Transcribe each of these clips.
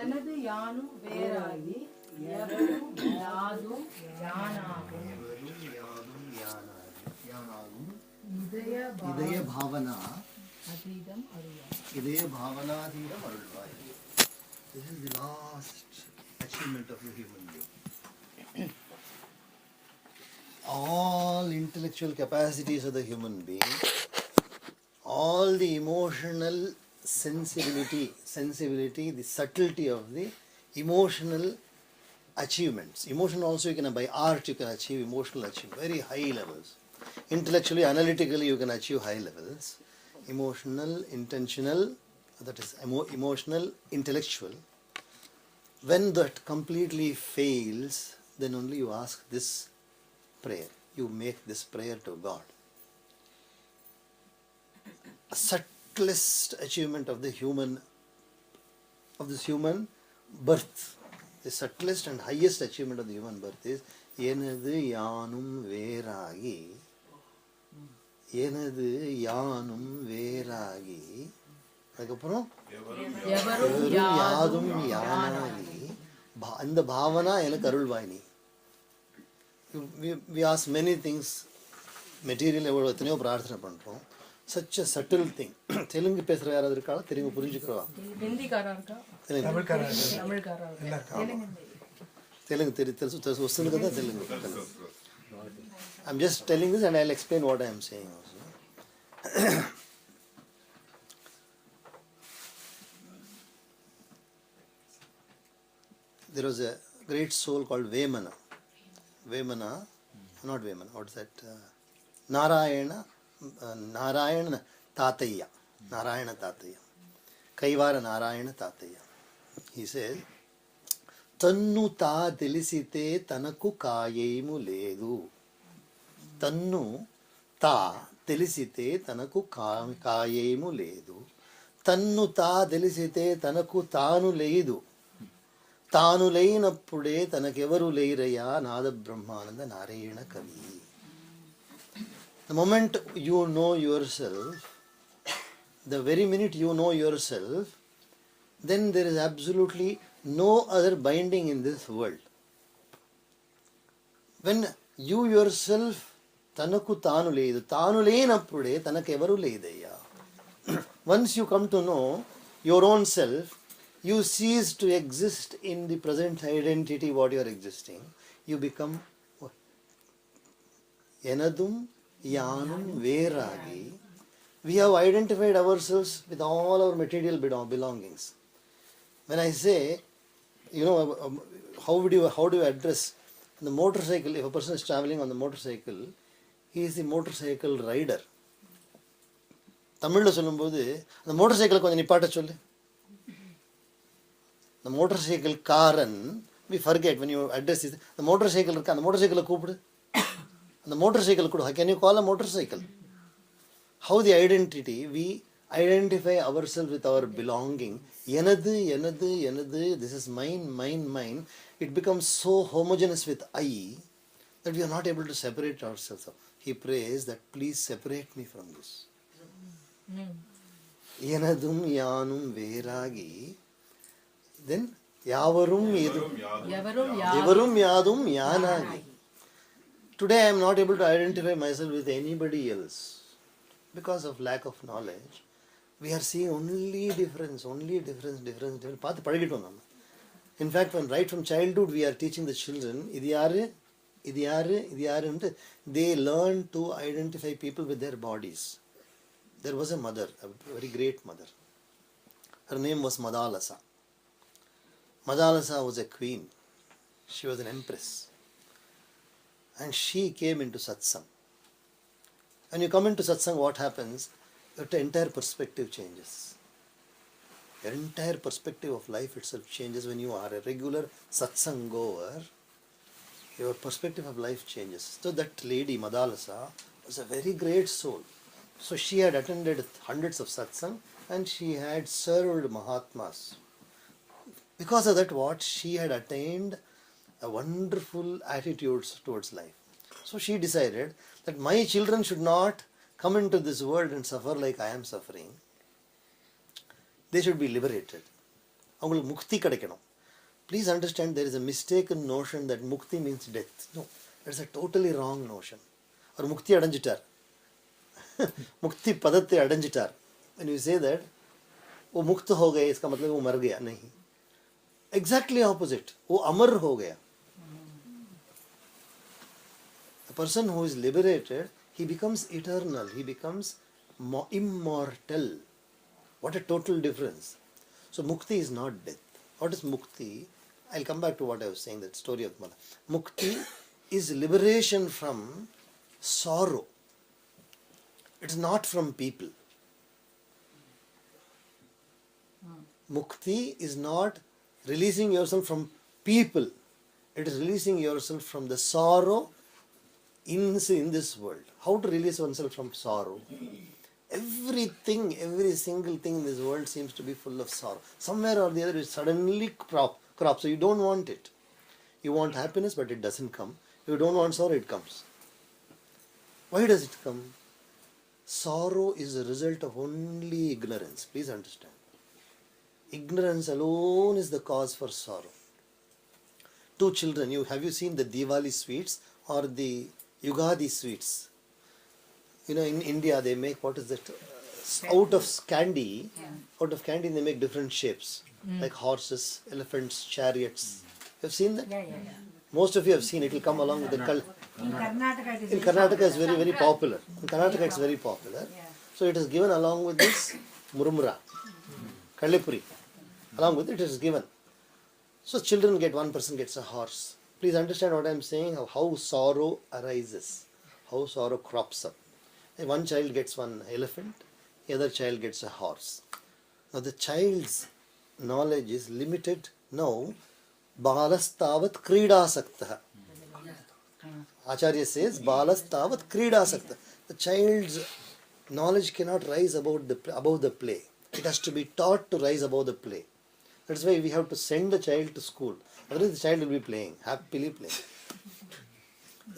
எனது யானும் வேறாகி எவரும் யாதும் யானாகும். இதய பாவனா அதீதம் அருள்வாய். இதய பாவனாதீதம் அருள்வாய். This is the last achievement of the human being. All intellectual capacities of the human being, all the emotional sensibility, the subtlety of the emotional achievements. Emotion also you can, by art you can achieve emotional achievement, very high levels. Intellectually, analytically you can achieve high levels. Emotional, intentional, that is emotional, intellectual. When that completely fails, then only you ask this prayer. You make this prayer to God. A subtlest achievement of the human, of this human birth, the subtlest and highest achievement of the human birth is எனது யானும் வேறாகி, எனது யானும் வேறாகி, அதுக்கப்புறம் எவரும் யாதும் யானாகி, அந்த பாவனா எனக்கு அருள்வாய் நீ. We ask many things, material எத்தனையோ பிரார்த்தனை பண்ணுறோம். Such a subtle thing. Telugu பேசுகிற யாராவது இருக்காளா? தெலுங்கு புரிஞ்சுக்கிறவா? தெலுங்கு தெரியும் వస్తుంది కదా Telugu. I'm just telling this and I'll explain what I am saying also. There was a great soul called Vemana. Not Vemana, what is that? Narayana Tataya. Kaivara Narayana Tataya. He says, Tannu ta telisite tanaku kayemu ledu. Tannu ta telisite tanaku kayemu ledu. Tannu ta telisite tanaku tanu ledu. తాను లేనప్పుడే తనకెవరు లేరయ్యా నాద బ్రహ్మానంద నారాయణ కవి. The moment you know yourself, the very minute you know yourself, then there is absolutely no other binding in this world. When you yourself, తనకు తాను లేదు, తాను లేనప్పుడే తనకెవరు లేదయ్యా. Once you come to know your own self, you cease to exist in the present identity what you are existing. You become Enadum Yanum Veragi. We have identified ourselves with all our material belongings. When I say, how do you address the motorcycle? If a person is traveling on the motorcycle, he is the motorcycle rider. Tamil lo சொல்லும்போது அந்த motor கொஞ்சம் நிப்பாட்ட சொல்லு. The motorcycle Karan, we forget when you address it, the motorcycle, the motorcycle கூப்பிடு. The motorcycle could, how can you call a motorcycle? How the identity, we identify ourselves with our belonging. Yenadu, this is mine. It becomes so homogeneous with I that we are not able to separate ourselves. He prays that please separate me from this. Yenadum yanum veragi. Then Yavarum Yadum Yanagi. Today I am not able to identify myself with anybody else because of lack of knowledge. We are seeing only difference. In fact, when right from childhood we are teaching the children, they learn to identify people with their bodies. There was a mother, a very great mother. Her name was Madalasa. Madalasa was a queen. She was an empress. And she came into satsang. When you come into satsang, what happens? Your entire perspective changes. Your entire perspective of life itself changes when you are a regular satsang goer. Your perspective of life changes. So that lady, Madalasa, was a very great soul. So she had attended hundreds of satsang and she had served Mahatmas. Because of that, she had attained a wonderful attitude towards life. So she decided that my children should not come into this world and suffer like I am suffering. they should be liberated. அவங்களுக்கு முக்தி கிடைக்கணும். Please understand, there is a mistaken notion that mukti means death. No, that's a totally wrong notion. அவர் முக்தி அடைஞ்சிட்டார், मुक्ति पदत्ते अडंजिटार. When you say that वो मुक्त हो गए, इसका मतलब वो मर गया नहीं. Exactly opposite, वो अमर हो गया. The person who is liberated, he becomes eternal, he becomes immortal. What a total difference. So mukti is not death. What is mukti? I'll come back to what I was saying, that story of mother. Mukti is liberation from sorrow. It's not from people. Mukti is not releasing yourself from people. It is releasing yourself from the sorrow in this world. How to release oneself from sorrow? Everything, every single thing in this world seems to be full of sorrow. Somewhere or the other it suddenly crops. So you don't want it. You want happiness, but it doesn't come. You don't want sorrow, it comes. Why does it come? Sorrow is the result of only ignorance. Please understand. Ignorance alone is the cause for sorrow. Two children, have you seen the Diwali sweets or the Yugadi sweets? You know, in India they make, what is that? Out of candy, they make different shapes, like horses, elephants, chariots. You have seen that? Yeah. Most of you have seen it. Will come along with the color. In Karnataka, In Karnataka it's very, very popular. In Karnataka it's very popular. Yeah. So it is given along with this murmura, kalipuri. Along with it is given. So children get, one person gets a horse. Please understand what I am saying, how sorrow arises, how sorrow crops up. And one child gets one elephant, the other child gets a horse. Now the child's knowledge is limited now. Balastavat krida sakta. Acharya says, Balastavat krida sakta. The child's knowledge cannot rise above the play. It has to be taught to rise above the play. That's why we have to send the child to school. Otherwise the child will be playing, happily playing.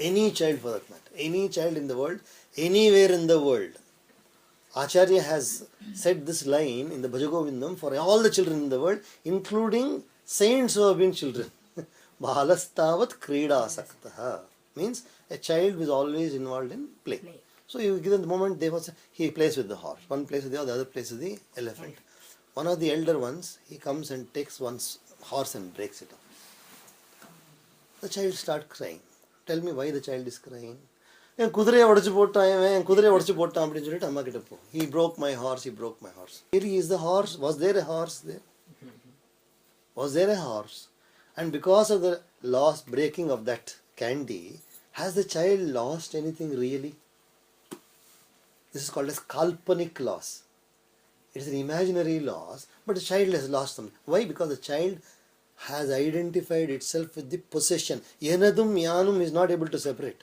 Any child for that matter. Any child in the world, anywhere in the world. Acharya has said this line in the Bhajagovindam for all the children in the world, including saints who have been children. Balastavat krida saktaha. Means a child is always involved in play. So you give them the moment he plays with the horse. One plays with the other plays with the elephant. One of the elder ones, he comes and takes one's horse and breaks it up. The child starts crying. Tell me why the child is crying. He broke my horse, Here is the horse. Was there a horse there? Was there a horse? And because of the breaking of that candy, has the child lost anything really? This is called as kalpanic loss. It is an imaginary loss, but the child has lost something. Why? Because the child has identified itself with the possession. Yanadum yanum is not able to separate.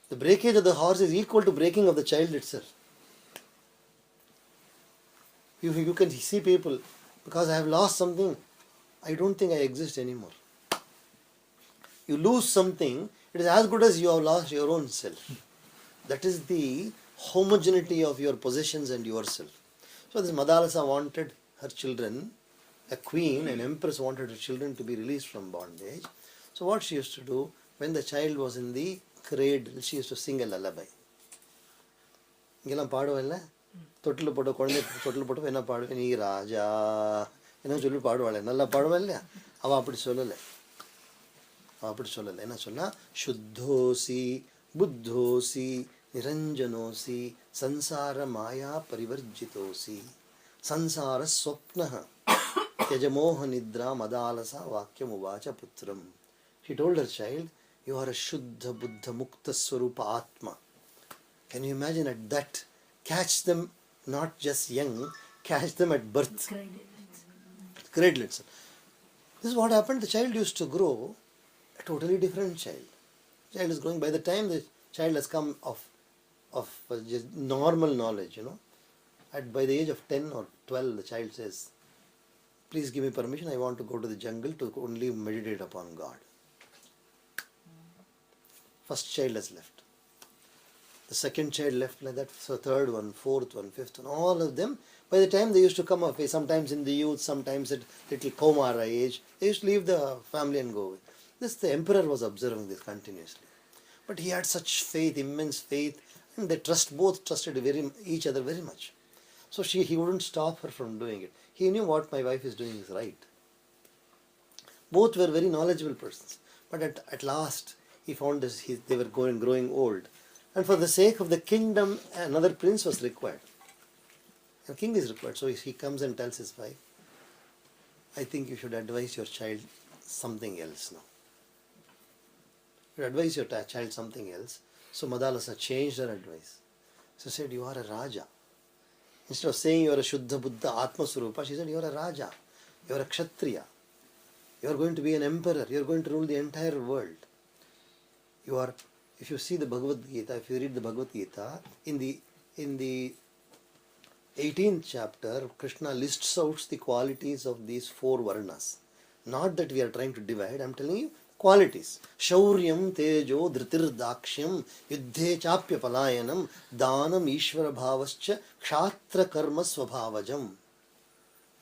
The breakage of the horse is equal to breaking of the child itself. You can see people, because I have lost something, I don't think I exist anymore. You lose something, it is as good as you have lost your own self. That is the homogeneity of your possessions and yourself. So this Madalasa wanted her children, a queen, an empress wanted her children to be released from bondage. So what she used to do, when the child was in the cradle, she used to sing a lullaby. இங்கெல்லாம் பாடுவல்ல, தொட்டில் போட்ட குழந்தை தொட்டில் போட்டு என்ன பாடுவேன், நீ ராஜா என்ன சொல்லி பாடுவாள், நல்லா பாடுவேன் இல்லையா? அவள் அப்படி சொல்லலை. என்ன சொன்னா, சுத்தோசி புத்தோசி நிரஞ்சனோசி சம்சார மாயா பரிவர்ஜிதோசி சம்சார ஸ்வப்னஹ त्यजमोह निद्रा मदालसा वाक्यम उवाच पुत्रम. She told her child, you are a Shuddha Buddha Mukta Swarupa Atma. Can you imagine at that? Catch them not just young, catch them at birth. Cradle itself. This is what happened. The child used to grow a totally different child. The child is growing. By the time the child has come of just normal knowledge, by the age of 10 or 12, the child says, please give me permission, I want to go to the jungle to only meditate upon God. First child has left. The second child left like that, so third one, fourth one, fifth one, all of them By the time they used to come of age, sometimes in the youth, sometimes at little Kaumara age, they used to leave the family and go away. This, the emperor was observing this continuously. But he had such faith, immense faith, and they both trusted each other very much. So he wouldn't stop her from doing it. He knew what my wife is doing is right. Both were very knowledgeable persons. But at last, he found this, they were growing old. And for the sake of the kingdom, another prince was required. A king is required. So he comes and tells his wife, I think you should advise your child something else now. You advise your child something else. So Madalasa changed her advice. She said, you are a Raja. Instead of saying you are a Shuddha Buddha Atma Swarupa, she said, you are a Raja. You are a Kshatriya. You are going to be an emperor. You are going to rule the entire world. You are, if you see the Bhagavad Gita, if you read the Bhagavad Gita, in the 18th chapter, Krishna lists out the qualities of these four varnas. Not that we are trying to divide, I am telling you qualities. Shauryam, Tejo, Dhritir, Dakshyam, Yuddhe, Chapya, Palayanam, Danam, Ishvara Bhavascha, Kshatra, Karma, Swabhavajam.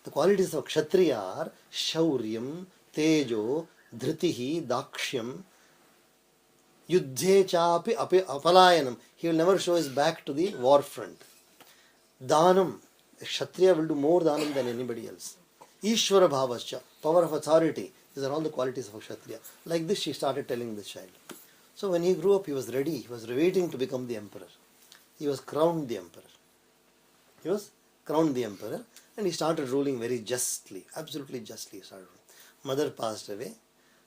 The qualities of Kshatriya are Shauryam, Tejo, Dhritihi, Dakshyam, Yuddhe, Chapi, Apalayanam. He will never show his back to the war front. Danam, a Kshatriya will do more Danam than anybody else. Ishvara Bhavascha, power of authority. These are all the qualities of a Kshatriya. Like this, she started telling this child. So when he grew up, he was ready. He was waiting to become the emperor. He was crowned the emperor. He was crowned the emperor and he started ruling very justly. Absolutely justly he started ruling. Mother passed away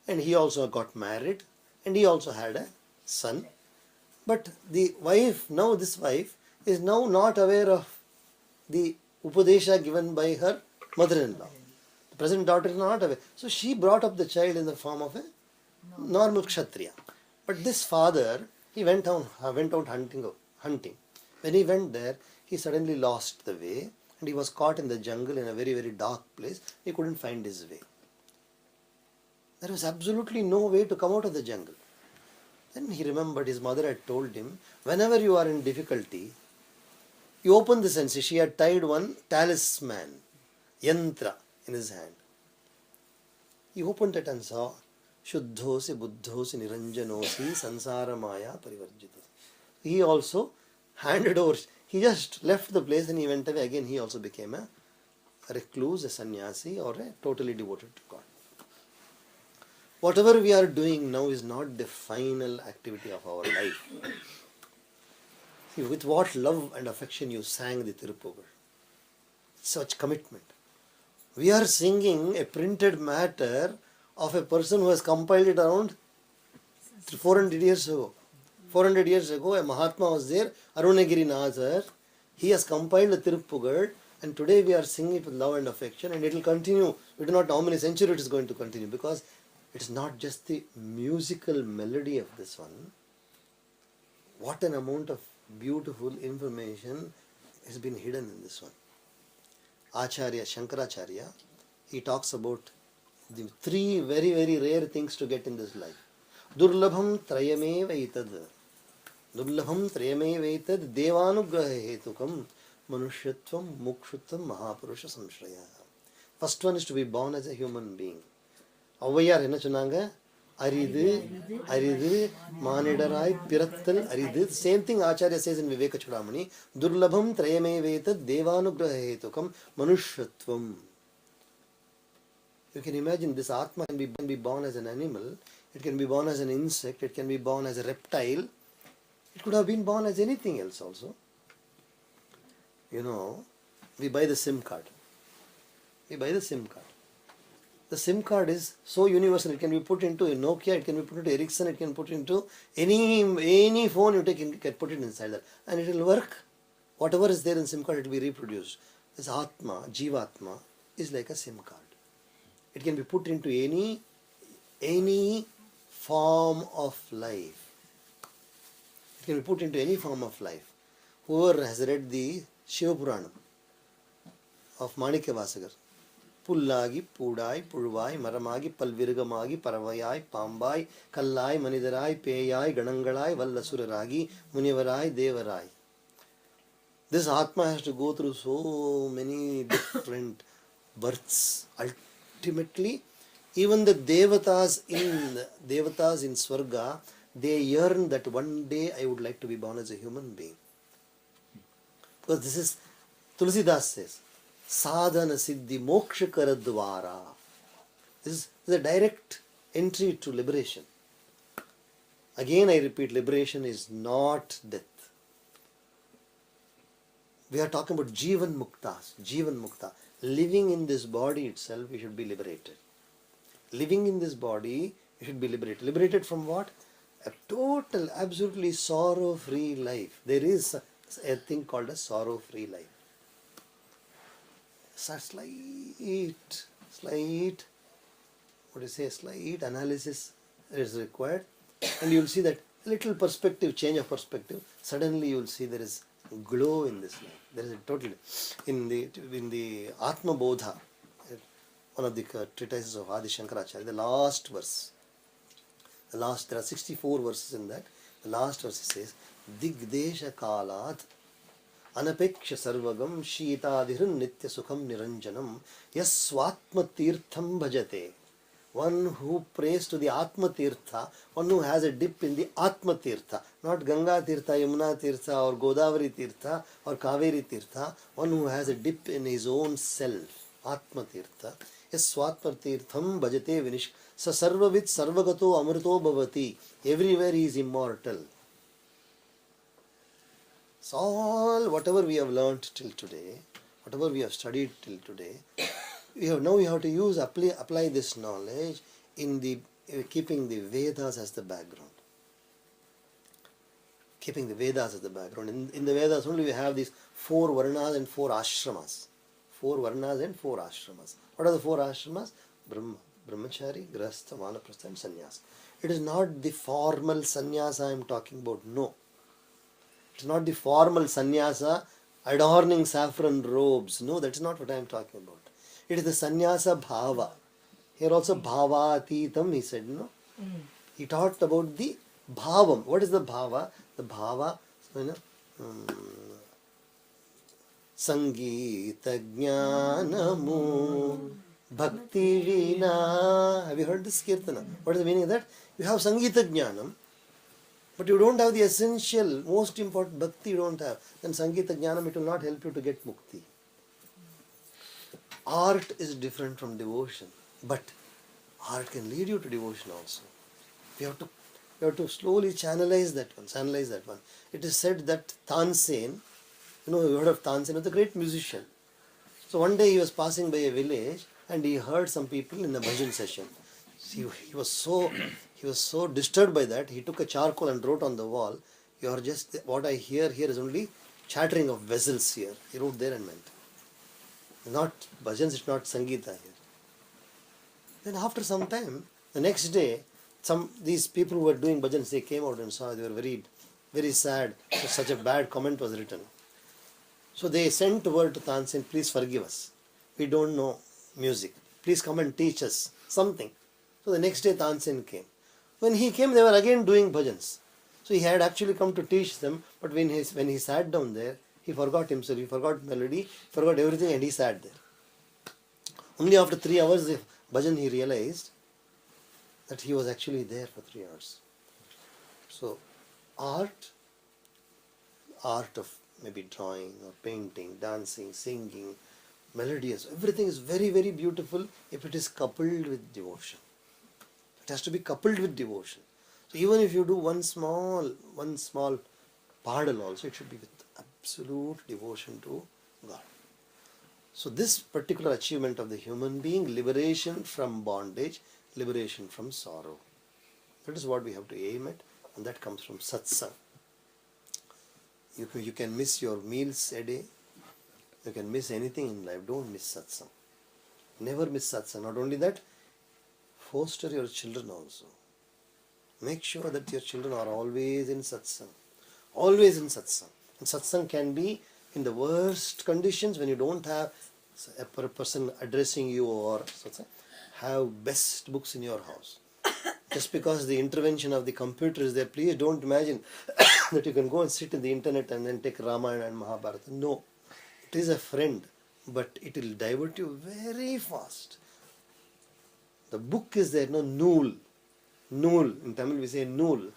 and he also got married and he also had a son. But the wife, now this wife, is now not aware of the Upadesha given by her mother-in-law. The present daughter is not aware. So she brought up the child in the form of a normal Kshatriya. But this father, he went out hunting. When he went there, he suddenly lost the way and he was caught in the jungle in a very, very dark place. He couldn't find his way. There was absolutely no way to come out of the jungle. Then he remembered his mother had told him, whenever you are in difficulty, you open the senses. She had tied one talisman, yantra, in his hand. He opened it and saw, Shuddhosi Buddhosi Niranjanosi Sansara Maya Parivarjita. He also handed over, he just left the place and he went away. Again, he also became a recluse, a sannyasi, or a totally devoted to God. Whatever we are doing now is not the final activity of our life. See, with what love and affection you sang the Tiruppugal. Such commitment. We are singing a printed matter of a person who has compiled it around 400 years ago. 400 years ago, a Mahatma was there, Arunagiri Nazar. He has compiled the Tiruppugal and today we are singing it with love and affection and it will continue. We do not know how many centuries it is going to continue because it is not just the musical melody of this one. What an amount of beautiful information has been hidden in this one. Acharya, Shankaracharya, he talks about the three very, very rare things to get in this life. Durlabham trayame vaitad. Durlabham trayame vaitad devanugraha hetukam manushyattvam mukshutvam mahapurusha samshraya. First one is to be born as a human being. Avvaiyar enna சொன்னாங்க அரிது மானிடராய் பிறத்தல் அரிது. Same thing Acharya says in Viveka Chudamani. Durlabham trayame vetat devanugraha hetukam manushyattvam. You can imagine this Atma can be born as an animal, it can be born as an insect, it can be born as a reptile, it could have been born as anything else also. You know, we buy the SIM card. The SIM card is so universal. It can be put into a Nokia, it can be put into Ericsson, it can be put into any phone you take, you can put it inside that. And it will work. Whatever is there in SIM card, it will be reproduced. This Atma, Jivatma, is like a SIM card. It can be put into any form of life. It can be put into any form of life. Whoever has read the Shiva Puranam of Manikya Vasagar, புல்லாகி பூடாய் புழுவாய் மரமாகி பல்விருகமாகி பறவையாய் பாம்பாய் கல்லாய் மனிதராய் பேயாய் கணங்களாய் வல்லசுரராகி முனிவராய் Devaraya. This Atma has to go through so many different births. Ultimately, even the Devatas in Swarga, they yearn that one day I would like to be born as a human being. Because this is, Tulsidas says, sadhana siddhi moksha karadvara. This is a direct entry to liberation. Again I repeat, liberation is not death. We are talking about Jivan Muktas, Jivan Mukta. Living in this body itself, we should be liberated. Living in this body, you should be liberated. Liberated from what? A total, absolutely sorrow-free life. There is a thing called a sorrow-free life. Slight analysis is required, and you will see that little perspective, change of perspective, suddenly you will see there is glow in this life. There is a total, in the Atma Bodha, one of the treatises of Adi Shankaracharya, the last verse, there are 64 verses in that. The last verse says, Digdesha Kalat Anapeksha Sarvagam Shitadhirun Nitya Sukham Niranjanam Yaswatma Tirtham Bhajate. One who prays to the Atma Tirtha, one who has a dip in the Atma Tirtha, not Ganga Tirtha, Yamuna Tirtha, or Godavari Tirtha, or Kaveri Tirtha, one who has a dip in his own self, Atma Tirtha. Yes, Swatma Tirtham Bhajate Vinish. Sa Sarvavit Sarvagato Amrito Bhavati. Everywhere he is immortal. So all, whatever we have learnt till today, whatever we have studied till today, we have to apply this knowledge in the keeping the Vedas as the background. Keeping the Vedas as the background. In the Vedas only we have these 4 Varnas and 4 Ashramas. 4 Varnas and 4 Ashramas. What are the 4 Ashramas? Brahmachari, Grahastha, Vanaprastha and Sannyas. It is not the formal sannyasa I am talking about. No. It is not the formal sannyasa adorning saffron robes. No, that is not what I am talking about. It is the sannyasa bhava. Here also bhava atitam, he said, no? He talked about the bhavam. What is the bhava? The bhava, Sangeeta Jnanamu Bhakti Veena. Have you heard this Kirtana? What is the meaning of that? You have Sangeeta Jnanam, but you don't have the essential, most important bhakti you don't have. Then Sangeeta Jnanam, it will not help you to get mukti. Art is different from devotion, but art can lead you to devotion also. You have to slowly channelize that one. It is said that Tansen, you heard of Tansen, was a great musician. So one day he was passing by a village and he heard some people in a bhajan session. He was so disturbed by that, he took a charcoal and wrote on the wall, what I hear here is only chattering of vessels here. He wrote there and meant. Not bhajans, it's not Sangeeta here. Then after some time, the next day, these people who were doing bhajans, they came out and saw they were very, very sad. Such a bad comment was written. So they sent word to Tansen, please forgive us. We don't know music. Please come and teach us something. So the next day Tansen came. When he came, they were again doing bhajans. So he had actually come to teach them, but when he sat down there, he forgot himself, he forgot melody, forgot everything, and he sat there. Only after 3 hours of bhajan he realized that he was actually there for 3 hours. So art of maybe drawing or painting, dancing, singing, melodious, everything is very, very beautiful if it is coupled with devotion. It has to be coupled with devotion. So even if you do one small padal also, it should be with absolute devotion to God. So this particular achievement of the human being, liberation from bondage, liberation from sorrow. That is what we have to aim at, and that comes from satsang. You can miss your meals a day, you can miss anything in life, don't miss satsang. Never miss satsang. Not only that, foster your children also. Make sure that your children are always in satsang. Always in satsang. And satsang can be in the worst conditions when you don't have a person addressing you, or have best books in your house. Just because the intervention of the computer is there, please don't imagine that you can go and sit in the internet and then take Ramayana and Mahabharata. No, it is a friend, but it will divert you very fast. The book is there, no nool. Nool, in Tamil we say nool.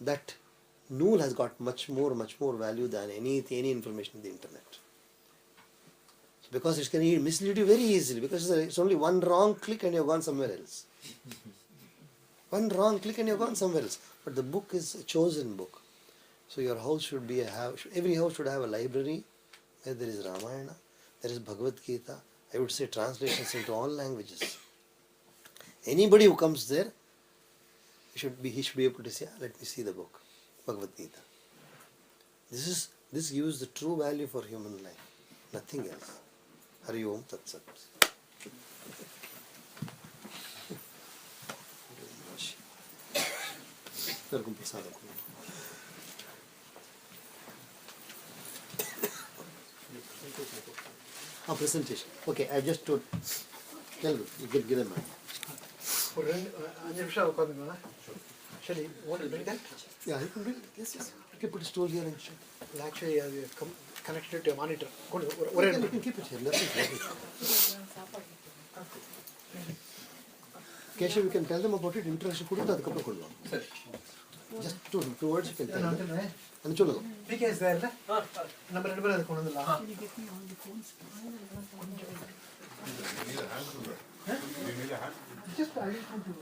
That nool has got much more value than any information in the internet. So because it can mislead you very easily, because it's only one wrong click and you've gone somewhere else. One wrong click and you've gone somewhere else. But the book is a chosen book. So your house should be every house should have a library where there is Ramayana, there is Bhagavad Gita, I would say translations into all languages. Anybody who comes there, he should be able to say, let me see the book, Bhagavad Gita. This gives the true value for human life, nothing else. Hari Om Tat Sat. Presentation. Okay, I just told. Tell me, you give them mine. Actually, want to bring that? Yeah, you can bring it. Yes. You can put a stool here and show. Well, actually, connected it to a monitor. You can keep it here. Nothing. Keshav, you can tell them about it. Introduction. Just two words you can tell them. And cholo. PK is there, number 2 Can you get me all the phones? You need a hand to that. You need a hand. Just I just want to.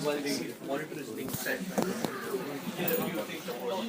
While the monitor is being set, here a few things about